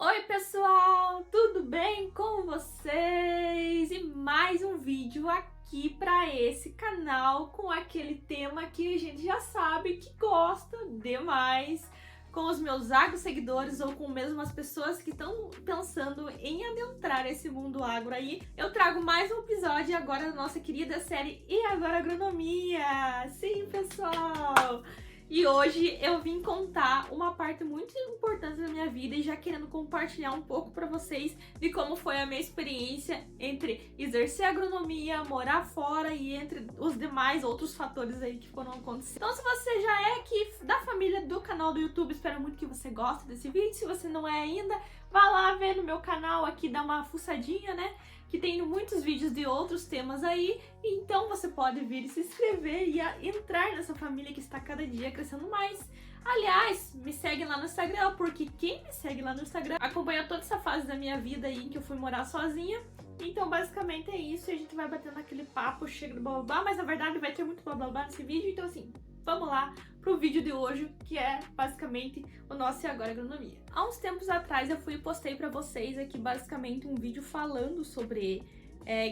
Oi pessoal, tudo bem com vocês? E mais um vídeo aqui para esse canal com aquele tema que a gente já sabe que gosta demais, com os meus agro seguidores ou com mesmo as pessoas que estão pensando em adentrar esse mundo agro aí. Eu trago mais um episódio agora da nossa querida série E Agora Agronomia! Sim, pessoal! E hoje eu vim contar uma parte muito importante da minha vida e já querendo compartilhar um pouco para vocês de como foi a minha experiência entre exercer agronomia, morar fora e entre os demais outros fatores aí que foram acontecendo. Então, se você já é aqui da família do canal do YouTube, espero muito que você goste desse vídeo. Se você não é ainda, vá lá ver no meu canal aqui, dá uma fuçadinha, né? Que tem muitos vídeos de outros temas aí, então você pode vir e se inscrever e entrar nessa família que está cada dia crescendo mais. Aliás, me segue lá no Instagram, porque quem me segue lá no Instagram acompanha toda essa fase da minha vida aí em que eu fui morar sozinha. Então, basicamente é isso, e a gente vai batendo aquele papo, chega do blá blá blá, mas na verdade vai ter muito blá blá blá nesse vídeo, então assim, vamos lá pro vídeo de hoje, que é basicamente o nosso E Agora Agronomia. Há uns tempos atrás eu fui e postei pra vocês aqui basicamente um vídeo falando sobre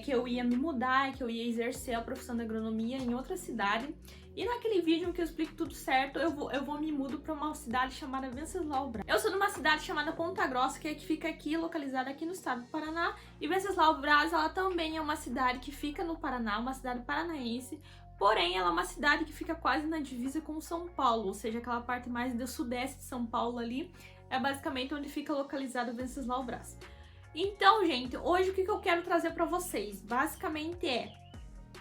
que eu ia me mudar, que eu ia exercer a profissão de agronomia em outra cidade. E naquele vídeo que eu explico tudo certo, eu vou me mudo para uma cidade chamada Venceslau Braz. Eu sou de uma cidade chamada Ponta Grossa, que fica aqui, localizada aqui no estado do Paraná. E Venceslau Braz, ela também é uma cidade que fica no Paraná, uma cidade paranaense. Porém, ela é uma cidade que fica quase na divisa com São Paulo, ou seja, aquela parte mais do sudeste de São Paulo ali, é basicamente onde fica localizado Venceslau Braz. Então, gente, hoje o que eu quero trazer para vocês, basicamente é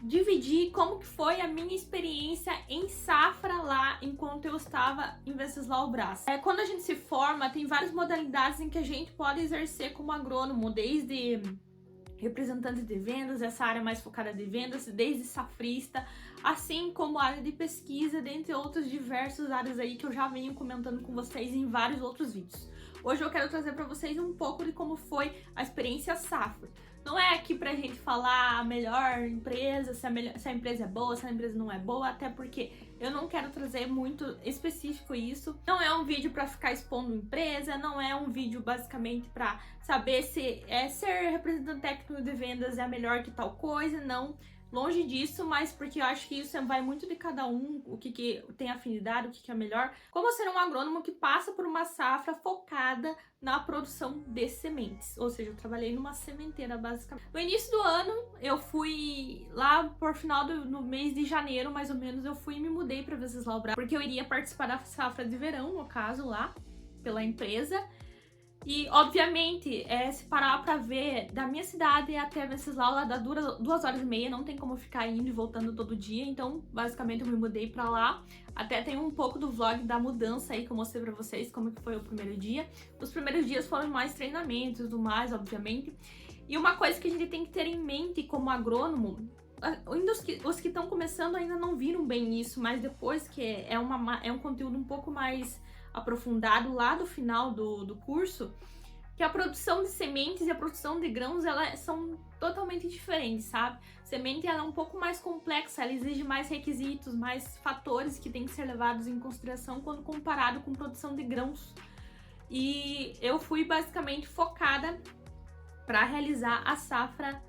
dividir como que foi a minha experiência em safra lá enquanto eu estava em Venceslau Braz. Quando a gente se forma, tem várias modalidades em que a gente pode exercer como agrônomo, desde representante de vendas, essa área mais focada de vendas, desde safrista, assim como área de pesquisa, dentre outras diversas áreas aí que eu já venho comentando com vocês em vários outros vídeos. Hoje eu quero trazer para vocês um pouco de como foi a experiência safra. Não é aqui pra gente falar a melhor empresa, se a empresa é boa, se a empresa não é boa, até porque eu não quero trazer muito específico isso. Não é um vídeo para ficar expondo empresa, não é um vídeo basicamente para saber se ser representante técnico de vendas é melhor que tal coisa, não. Longe disso, mas porque eu acho que isso vai muito de cada um, o que tem afinidade, o que é melhor. Como ser um agrônomo que passa por uma safra focada na produção de sementes. Ou seja, eu trabalhei numa sementeira, basicamente. No início do ano, eu fui lá por final no mês de janeiro, mais ou menos, eu fui e me mudei para Venceslau Braz, porque eu iria participar da safra de verão, no caso, lá, pela empresa. E, obviamente, se parar pra ver, da minha cidade até Venceslau, lá dá 2 horas e meia, não tem como ficar indo e voltando todo dia, então, basicamente, eu me mudei pra lá. Até tem um pouco do vlog da mudança aí que eu mostrei pra vocês, como que foi o primeiro dia. Os primeiros dias foram mais treinamentos e tudo mais, obviamente. E uma coisa que a gente tem que ter em mente como agrônomo, ainda os que estão começando ainda não viram bem isso, mas depois que é um conteúdo um pouco mais aprofundado lá do final do curso, que a produção de sementes e a produção de grãos, elas são totalmente diferentes, sabe? Semente, ela é um pouco mais complexa, ela exige mais requisitos, mais fatores que têm que ser levados em consideração quando comparado com produção de grãos. E eu fui basicamente focada para realizar a safra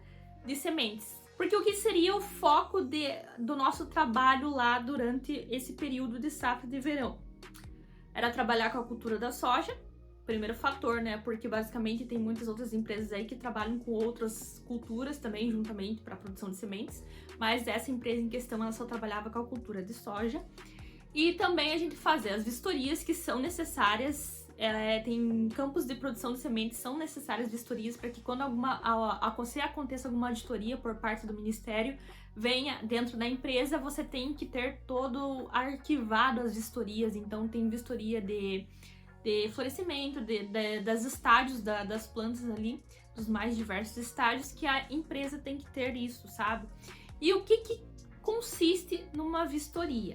de sementes. Porque o que seria o foco do nosso trabalho lá durante esse período de safra de verão? Era trabalhar com a cultura da soja, primeiro fator, né? Porque basicamente tem muitas outras empresas aí que trabalham com outras culturas também, juntamente para a produção de sementes, mas essa empresa em questão, ela só trabalhava com a cultura de soja. E também a gente fazer as vistorias que são necessárias, tem campos de produção de sementes, são necessárias vistorias para que quando aconteça alguma auditoria por parte do Ministério, venha dentro da empresa, você tem que ter todo arquivado as vistorias. Então tem vistoria de florescimento, das estádios das plantas ali, dos mais diversos estádios, que a empresa tem que ter isso, sabe? E o que consiste numa vistoria?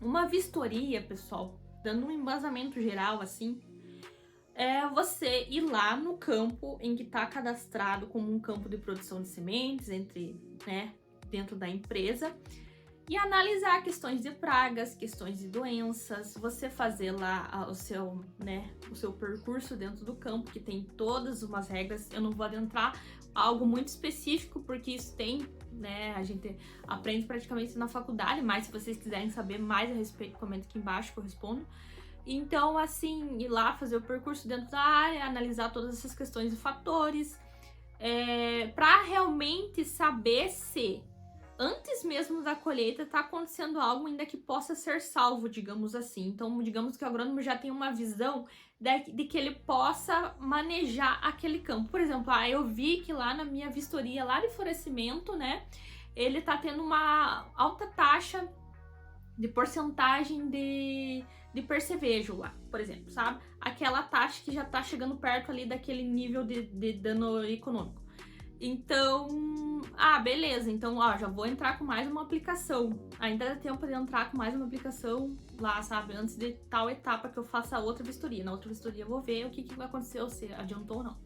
Uma vistoria, pessoal, dando um embasamento geral assim, é você ir lá no campo em que está cadastrado como um campo de produção de sementes, dentro da empresa, e analisar questões de pragas, questões de doenças, você fazer lá o seu percurso dentro do campo, que tem todas umas regras. Eu não vou adentrar algo muito específico, porque isso tem, né, a gente aprende praticamente na faculdade, mas se vocês quiserem saber mais a respeito, comenta aqui embaixo que eu respondo. Então, assim, ir lá fazer o percurso dentro da área, analisar todas essas questões e fatores, para realmente saber se antes mesmo da colheita tá acontecendo algo ainda que possa ser salvo, digamos assim. Então, digamos que o agrônomo já tem uma visão de que ele possa manejar aquele campo. Por exemplo, eu vi que lá na minha vistoria, lá de florescimento, né, ele tá tendo uma alta taxa de porcentagem de percevejo lá, por exemplo, sabe? Aquela taxa que já tá chegando perto ali daquele nível de dano econômico. Então, beleza, então, já vou entrar com mais uma aplicação. Ainda dá tempo de entrar com mais uma aplicação lá, sabe? Antes de tal etapa que eu faça a outra vistoria. Na outra vistoria eu vou ver o que vai acontecer, ou se adiantou ou não.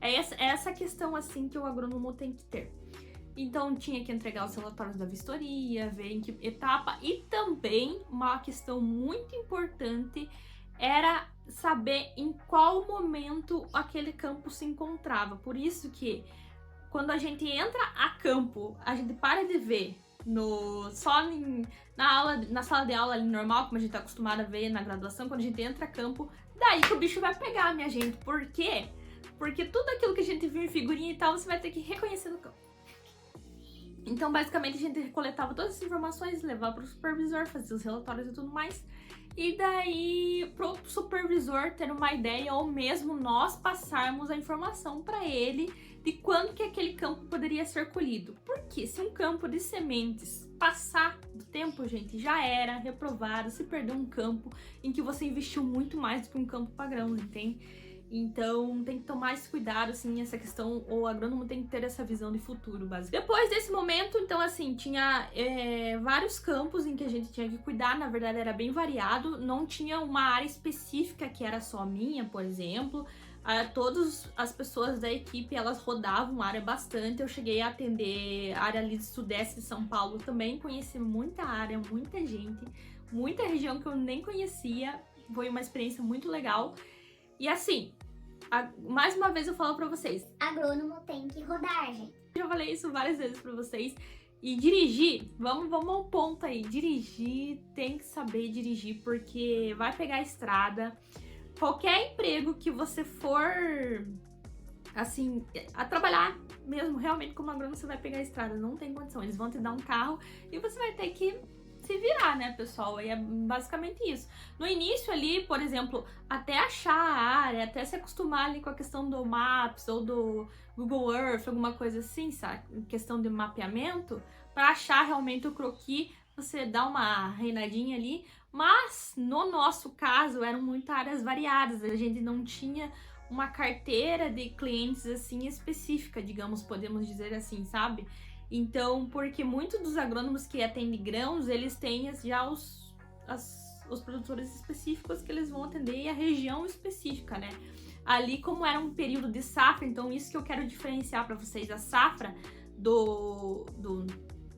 É essa questão, assim, que o agrônomo tem que ter. Então, tinha que entregar os relatórios da vistoria, ver em que etapa. E também, uma questão muito importante era saber em qual momento aquele campo se encontrava. Por isso que quando a gente entra a campo, a gente para de ver na sala de aula ali normal, como a gente tá acostumado a ver na graduação. Quando a gente entra a campo, daí que o bicho vai pegar, minha gente. Por quê? Porque tudo aquilo que a gente viu em figurinha e tal, você vai ter que reconhecer no campo. Então, basicamente, a gente coletava todas as informações, levava para o supervisor, fazia os relatórios e tudo mais. E daí, pro supervisor ter uma ideia, ou mesmo nós passarmos a informação para ele de quando que aquele campo poderia ser colhido. Porque se um campo de sementes passar do tempo, gente, já era reprovado, se perdeu um campo em que você investiu muito mais do que um campo para grãos, entende? Então, tem que tomar esse cuidado, assim, essa questão, o agrônomo tem que ter essa visão de futuro, basicamente. Depois desse momento, então, assim, tinha vários campos em que a gente tinha que cuidar, na verdade era bem variado, não tinha uma área específica que era só minha, por exemplo. Todas as pessoas da equipe, elas rodavam a área bastante. Eu cheguei a atender a área ali do sudeste de São Paulo também, conheci muita área, muita gente, muita região que eu nem conhecia, foi uma experiência muito legal. E assim, mais uma vez eu falo pra vocês, agrônomo tem que rodar, gente. Eu já falei isso várias vezes pra vocês. E dirigir, vamos ao ponto aí. Dirigir, tem que saber dirigir, porque vai pegar a estrada. Qualquer emprego que você for, assim, a trabalhar mesmo, realmente como agrônomo, você vai pegar a estrada, não tem condição. Eles vão te dar um carro e você vai ter que se virar, né, pessoal? E é basicamente isso. No início ali, por exemplo, até achar a área, até se acostumar ali com a questão do Maps ou do Google Earth, alguma coisa assim, sabe? Questão de mapeamento, para achar realmente o croquis, você dá uma reinadinha ali. Mas, no nosso caso, eram muitas áreas variadas. A gente não tinha uma carteira de clientes, assim, específica, digamos, podemos dizer assim, sabe? Então, porque muitos dos agrônomos que atendem grãos, eles têm já os produtores específicos que eles vão atender e a região específica, né? Ali, como era um período de safra, então isso que eu quero diferenciar para vocês, a safra do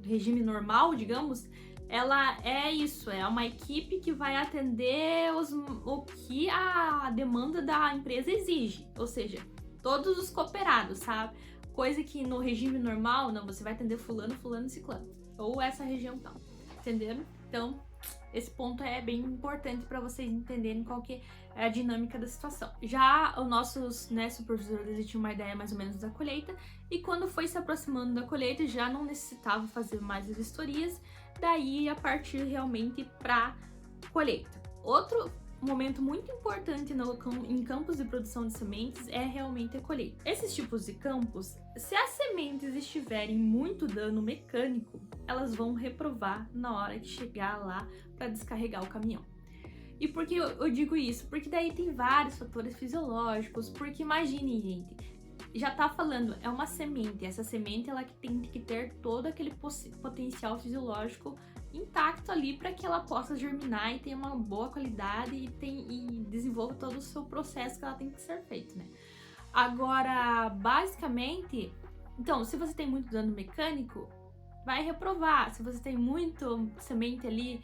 regime normal, digamos, ela é isso, é uma equipe que vai atender o que a demanda da empresa exige, ou seja, todos os cooperados, sabe? Coisa que no regime normal, não, você vai atender fulano, fulano e ciclano, ou essa região tal, entenderam? Então, esse ponto é bem importante para vocês entenderem qual que é a dinâmica da situação. Já os nossos, né, supervisores, eles tinham uma ideia mais ou menos da colheita, e quando foi se aproximando da colheita, já não necessitava fazer mais as vistorias, daí a partir realmente para colheita. Outro momento muito importante em campos de produção de sementes é realmente a colheita. Esses tipos de campos, se as sementes estiverem muito dano mecânico, elas vão reprovar na hora de chegar lá para descarregar o caminhão. E por que eu digo isso? Porque daí tem vários fatores fisiológicos, porque imagine, gente, já tá falando, é uma semente, essa semente ela tem que ter todo aquele potencial fisiológico intacto ali para que ela possa germinar e tenha uma boa qualidade e desenvolva todo o seu processo que ela tem que ser feito, né? Agora, basicamente, então, se você tem muito dano mecânico, vai reprovar. Se você tem muito semente ali,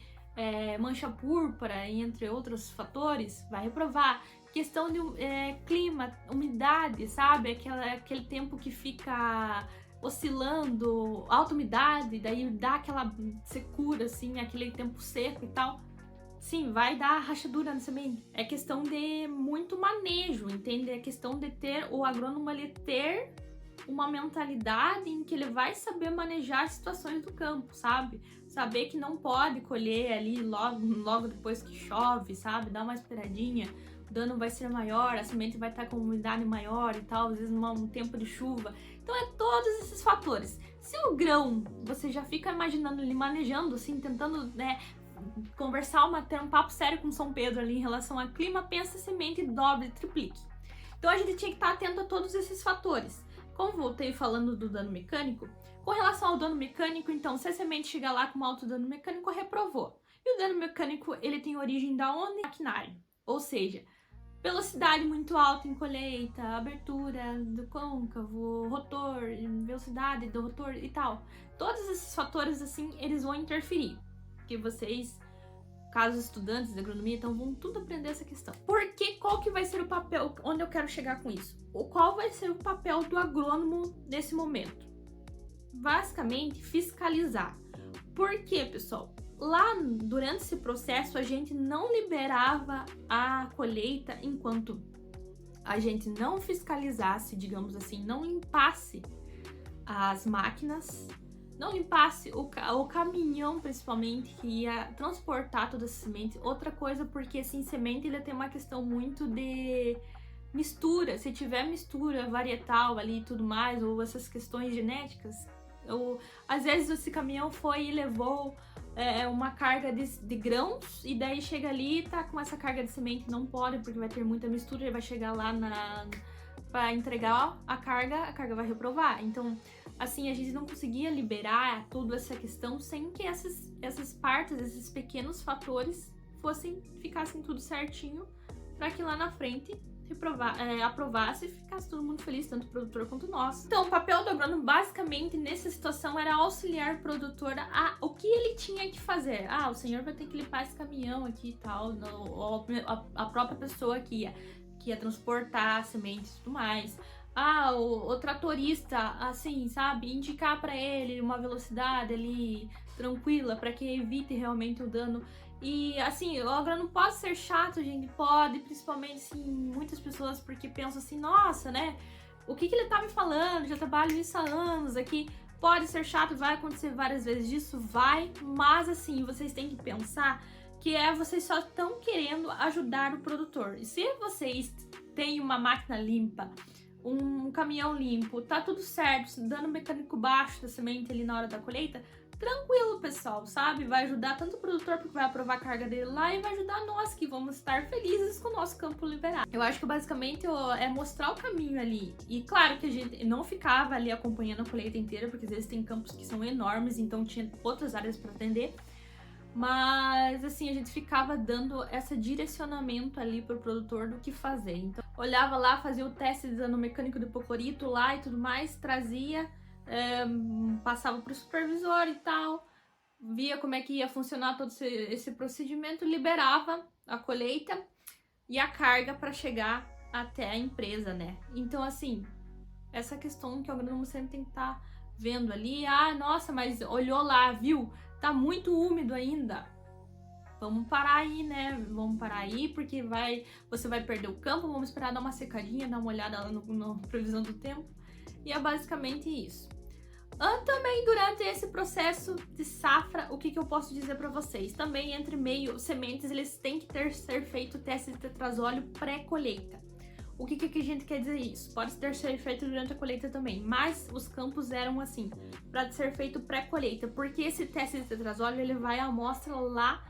mancha púrpura, entre outros fatores, vai reprovar. Questão de clima, umidade, sabe? Aquele tempo que fica oscilando, alta umidade, daí dá aquela secura, assim, aquele tempo seco e tal. Sim, vai dar rachadura na semente. É questão de muito manejo, entende? É questão de o agrônomo ele ter uma mentalidade em que ele vai saber manejar as situações do campo, sabe? Saber que não pode colher ali logo depois que chove, sabe? Dá uma esperadinha, o dano vai ser maior, a semente vai estar com umidade maior e tal, às vezes num tempo de chuva. Então é todos esses fatores. Se o grão, você já fica imaginando ele manejando, assim, tentando, né, ter um papo sério com São Pedro ali em relação a clima, pensa semente dobre, triplique. Então a gente tinha que estar atento a todos esses fatores. Como voltei falando do dano mecânico, com relação ao dano mecânico, então, se a semente chegar lá com um alto dano mecânico, reprovou. E o dano mecânico, ele tem origem da onde? Maquinário. Ou seja, velocidade muito alta em colheita, abertura do côncavo, rotor, velocidade do rotor e tal. Todos esses fatores, assim, eles vão interferir. Que vocês, caso estudantes de agronomia, então vão tudo aprender essa questão. Porque qual que vai ser o papel, onde eu quero chegar com isso? Qual vai ser o papel do agrônomo nesse momento? Basicamente, fiscalizar. Por quê, pessoal? Lá, durante esse processo, a gente não liberava a colheita enquanto a gente não fiscalizasse, digamos assim, não limpasse as máquinas, não limpasse o caminhão, principalmente, que ia transportar toda essa semente. Outra coisa, porque assim, semente ele tem uma questão muito de mistura. Se tiver mistura varietal ali e tudo mais, ou essas questões genéticas, ou às vezes esse caminhão foi e levou uma carga de grãos, e daí chega ali e tá com essa carga de semente, não pode, porque vai ter muita mistura, ele vai chegar lá para entregar a carga vai reprovar. Então, assim, a gente não conseguia liberar toda essa questão sem que essas partes, esses pequenos fatores ficassem tudo certinho, para que lá na frente aprovasse e ficasse todo mundo feliz, tanto o produtor quanto nós. Então, o papel do agrônomo, basicamente, nessa situação, era auxiliar o produtor o que ele tinha que fazer. O senhor vai ter que limpar esse caminhão aqui e tal, a própria pessoa que ia transportar sementes e tudo mais. O tratorista, assim, sabe, indicar para ele uma velocidade ali tranquila para que evite realmente o dano. E assim, o agrônomo pode ser chato, gente, pode, principalmente assim, muitas pessoas porque pensam assim, nossa, né, o que ele tá me falando, já trabalho isso há anos aqui. Pode ser chato, vai acontecer várias vezes disso, vai, mas assim, vocês têm que pensar que vocês só estão querendo ajudar o produtor. E se vocês têm uma máquina limpa, um caminhão limpo, tá tudo certo, dano mecânico baixo da semente ali na hora da colheita, tranquilo, pessoal, sabe? Vai ajudar tanto o produtor, porque vai aprovar a carga dele lá, e vai ajudar nós, que vamos estar felizes com o nosso campo liberado. Eu acho que basicamente é mostrar o caminho ali. E claro que a gente não ficava ali acompanhando a colheita inteira, porque às vezes tem campos que são enormes, então tinha outras áreas para atender. Mas assim, a gente ficava dando esse direcionamento ali pro produtor do que fazer. Então, olhava lá, fazia o teste de dano mecânico do hipocorito lá e tudo mais, trazia, passava pro supervisor e tal, via como é que ia funcionar todo esse procedimento, liberava a colheita e a carga para chegar até a empresa, né? Então, assim, essa questão que o agrônomo sempre tem que estar vendo ali, nossa, mas olhou lá, viu? Tá muito úmido ainda. Vamos parar aí, né? Vamos parar aí, porque você vai perder o campo, vamos esperar dar uma secadinha, dar uma olhada lá na previsão do tempo. E é basicamente isso. Também durante esse processo de safra, o que eu posso dizer para vocês? Também entre meio sementes, eles têm que ser feito teste de tetrazóleo pré-colheita. O que a gente quer dizer isso? Pode ser feito durante a colheita também, mas os campos eram assim, para ser feito pré-colheita, porque esse teste de tetrazóleo ele vai à amostra lá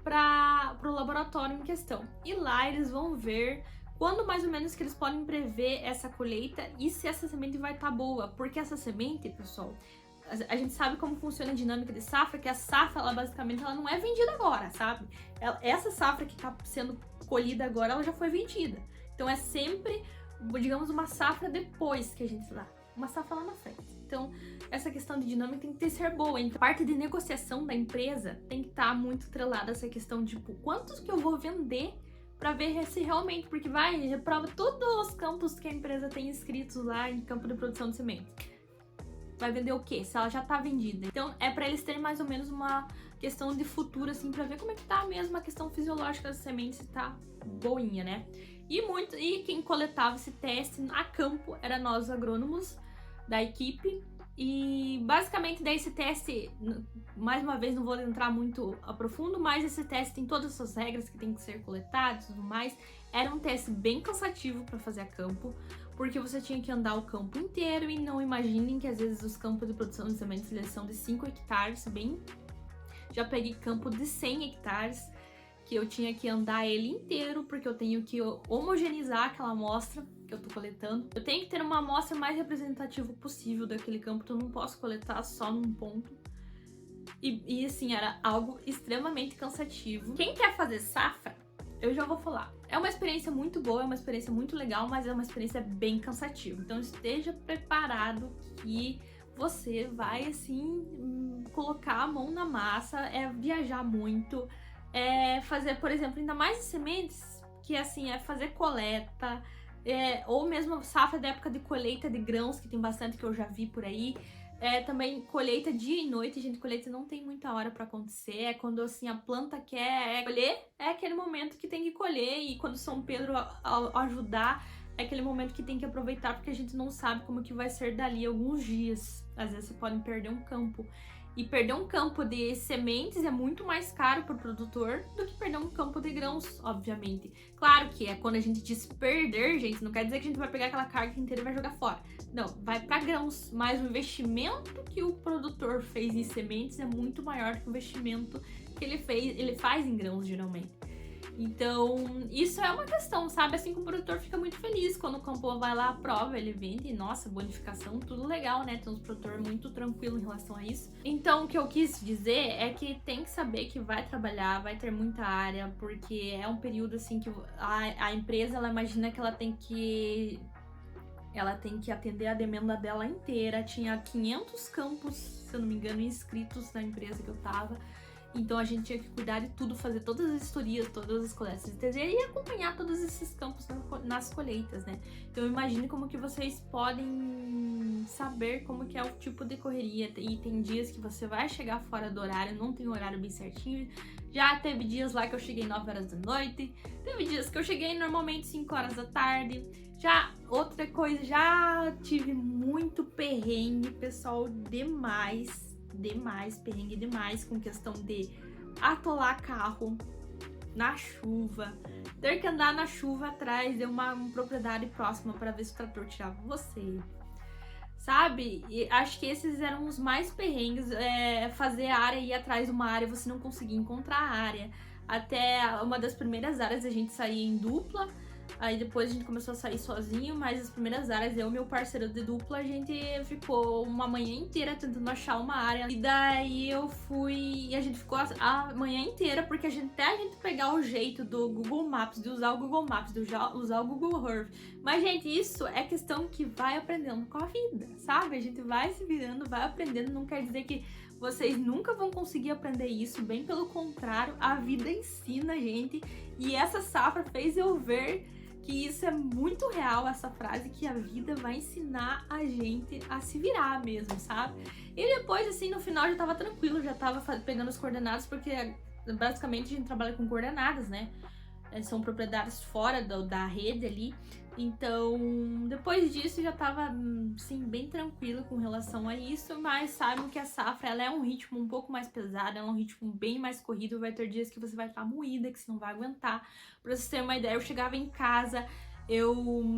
para o laboratório em questão. E lá eles vão ver quando mais ou menos que eles podem prever essa colheita e se essa semente vai estar boa, porque essa semente, pessoal, a gente sabe como funciona a dinâmica de safra, que a safra, ela basicamente ela não é vendida agora, sabe? Essa safra que está sendo colhida agora, ela já foi vendida. Então é sempre, digamos, uma safra depois que a gente uma safra lá na frente. Então, essa questão de dinâmica tem que ser boa. Então, a parte de negociação da empresa tem que estar muito atrelada a essa questão de, tipo, quantos que eu vou vender para ver se realmente, porque reprova todos os campos que a empresa tem inscritos lá em campo de produção de sementes. Vai vender o quê? Se ela já tá vendida. Então, é para eles terem mais ou menos uma questão de futuro, assim, para ver como é que tá mesmo a questão fisiológica das sementes, se tá boinha, né? E quem coletava esse teste a campo era nós, agrônomos da equipe. E basicamente daí esse teste, mais uma vez não vou entrar muito a profundo, mas esse teste tem todas as suas regras que tem que ser coletadas e tudo mais. Era um teste bem cansativo para fazer a campo, porque você tinha que andar o campo inteiro e não imaginem que às vezes os campos de produção de sementes eles são de 5 hectares, já peguei campo de 100 hectares, que eu tinha que andar ele inteiro, porque eu tenho que homogeneizar aquela amostra que eu tô coletando. Eu tenho que ter uma amostra mais representativa possível daquele campo, então eu não posso coletar só num ponto. E assim, era algo extremamente cansativo. Quem quer fazer safra, eu já vou falar. É uma experiência muito boa, é uma experiência muito legal, mas é uma experiência bem cansativa. Então esteja preparado que você vai, assim, colocar a mão na massa, viajar muito, fazer, por exemplo, ainda mais de sementes, que assim, é fazer coleta, ou mesmo safra da época de colheita de grãos, que tem bastante que eu já vi por aí. Também colheita dia e noite, gente, colheita não tem muita hora pra acontecer, é quando assim a planta quer colher, é aquele momento que tem que colher, e quando São Pedro ajudar, é aquele momento que tem que aproveitar, porque a gente não sabe como que vai ser dali alguns dias. Às vezes você pode perder um campo. E perder um campo de sementes é muito mais caro para o produtor do que perder um campo de grãos, obviamente. Claro que quando a gente diz perder, gente, não quer dizer que a gente vai pegar aquela carga inteira e vai jogar fora. Não, vai para grãos, mas o investimento que o produtor fez em sementes é muito maior que o investimento que ele faz em grãos, geralmente. Então, isso é uma questão, sabe? Assim que o produtor fica muito feliz quando o campo vai lá, aprova, ele vende, nossa, bonificação, tudo legal, né? Tem uns produtor muito tranquilo em relação a isso. Então, o que eu quis dizer é que tem que saber que vai trabalhar, vai ter muita área, porque é um período assim que a empresa, ela imagina que ela tem que atender a demanda dela inteira. Tinha 500 campos, se eu não me engano, inscritos na empresa que eu tava. Então a gente tinha que cuidar de tudo, fazer todas as historias, todas as coletas de TZ e acompanhar todos esses campos nas colheitas, né? Então imagine como que vocês podem saber como que é o tipo de correria. E tem dias que você vai chegar fora do horário, não tem horário bem certinho. Já teve dias lá que eu cheguei 9 horas da noite, teve dias que eu cheguei normalmente 5 horas da tarde. Já, outra coisa, já tive muito perrengue, pessoal, perrengue demais, com questão de atolar carro na chuva, ter que andar na chuva atrás de uma propriedade próxima para ver se o trator tirava você, sabe? E acho que esses eram os mais perrengues, fazer área, ir atrás de uma área, você não conseguir encontrar a área. Até uma das primeiras áreas a gente saía em dupla. Aí depois a gente começou a sair sozinho, mas as primeiras áreas, eu e meu parceiro de dupla, a gente ficou uma manhã inteira tentando achar uma área. E daí e a gente ficou a manhã inteira, porque até a gente pegar o jeito do Google Maps, de usar o Google Maps, de usar o Google Earth. Mas, gente, isso é questão que vai aprendendo com a vida, sabe? A gente vai se virando, vai aprendendo, não quer dizer que vocês nunca vão conseguir aprender isso, bem pelo contrário, a vida ensina a gente. E essa safra fez eu ver que isso é muito real, essa frase, que a vida vai ensinar a gente a se virar mesmo, sabe? E depois, assim, no final já tava tranquilo, já tava pegando as coordenadas, porque basicamente a gente trabalha com coordenadas, né? São propriedades fora da rede ali. Então, depois disso já tava, sim, bem tranquilo com relação a isso, mas saibam que a safra, ela é um ritmo um pouco mais pesado, é um ritmo bem mais corrido, vai ter dias que você vai estar moída, que você não vai aguentar. Pra vocês terem uma ideia, eu chegava em casa, eu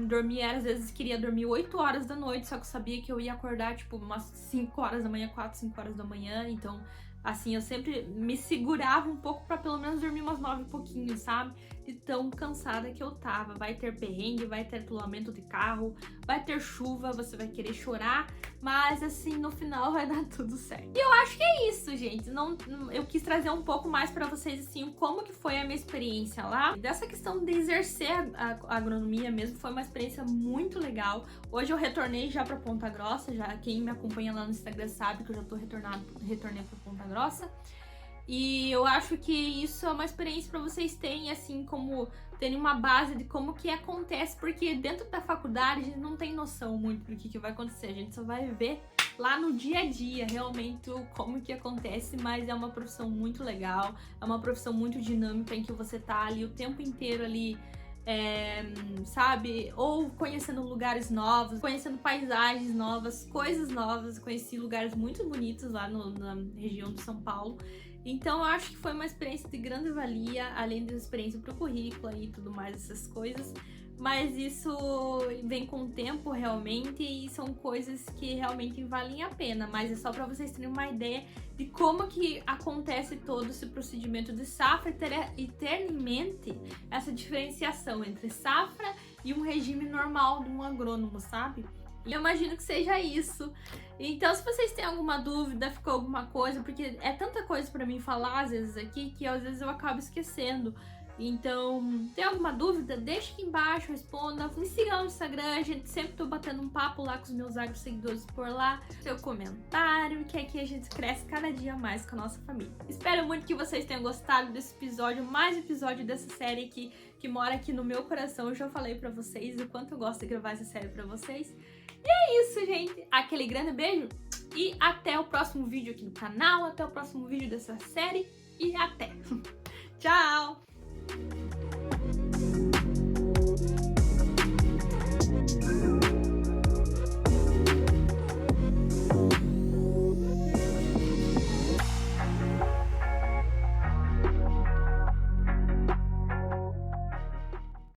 dormia, às vezes queria dormir 8 horas da noite, só que eu sabia que eu ia acordar, tipo, umas 5 horas da manhã, 4, 5 horas da manhã, então... Assim, eu sempre me segurava um pouco pra pelo menos dormir umas 9 e pouquinho, sabe? de tão cansada que eu tava. Vai ter perrengue, vai ter atolamento de carro, vai ter chuva, você vai querer chorar, mas assim, no final vai dar tudo certo. E eu acho que é isso, gente. Eu quis trazer um pouco mais pra vocês, assim, como que foi a minha experiência lá. Dessa questão de exercer a agronomia mesmo, foi uma experiência muito legal. Hoje eu retornei já pra Ponta Grossa, já quem me acompanha lá no Instagram sabe que eu já tô retornei pra Ponta Grossa. E eu acho que isso é uma experiência para vocês terem, assim, como terem uma base de como que acontece, porque dentro da faculdade a gente não tem noção muito do que vai acontecer, a gente só vai ver lá no dia a dia realmente como que acontece, mas é uma profissão muito legal, é uma profissão muito dinâmica em que você tá ali o tempo inteiro ali, sabe, ou conhecendo lugares novos, conhecendo paisagens novas, coisas novas. Conheci lugares muito bonitos lá na região de São Paulo. Então eu acho que foi uma experiência de grande valia, além da experiência pro currículo e tudo mais, essas coisas. Mas isso vem com o tempo realmente e são coisas que realmente valem a pena. Mas é só para vocês terem uma ideia de como que acontece todo esse procedimento de safra e ter em mente essa diferenciação entre safra e um regime normal de um agrônomo, sabe? E eu imagino que seja isso. Então, se vocês têm alguma dúvida, ficou alguma coisa, porque é tanta coisa pra mim falar às vezes aqui, que às vezes eu acabo esquecendo. Então, tem alguma dúvida? Deixa aqui embaixo, responda. Me siga no Instagram, a gente sempre tô batendo um papo lá com os meus seguidores por lá. Seu comentário, que aqui a gente cresce cada dia mais com a nossa família. Espero muito que vocês tenham gostado desse episódio, mais um episódio dessa série aqui, que mora aqui no meu coração. Eu já falei pra vocês o quanto eu gosto de gravar essa série pra vocês. E é isso, gente. Aquele grande beijo e até o próximo vídeo aqui no canal, até o próximo vídeo dessa série e até. Tchau!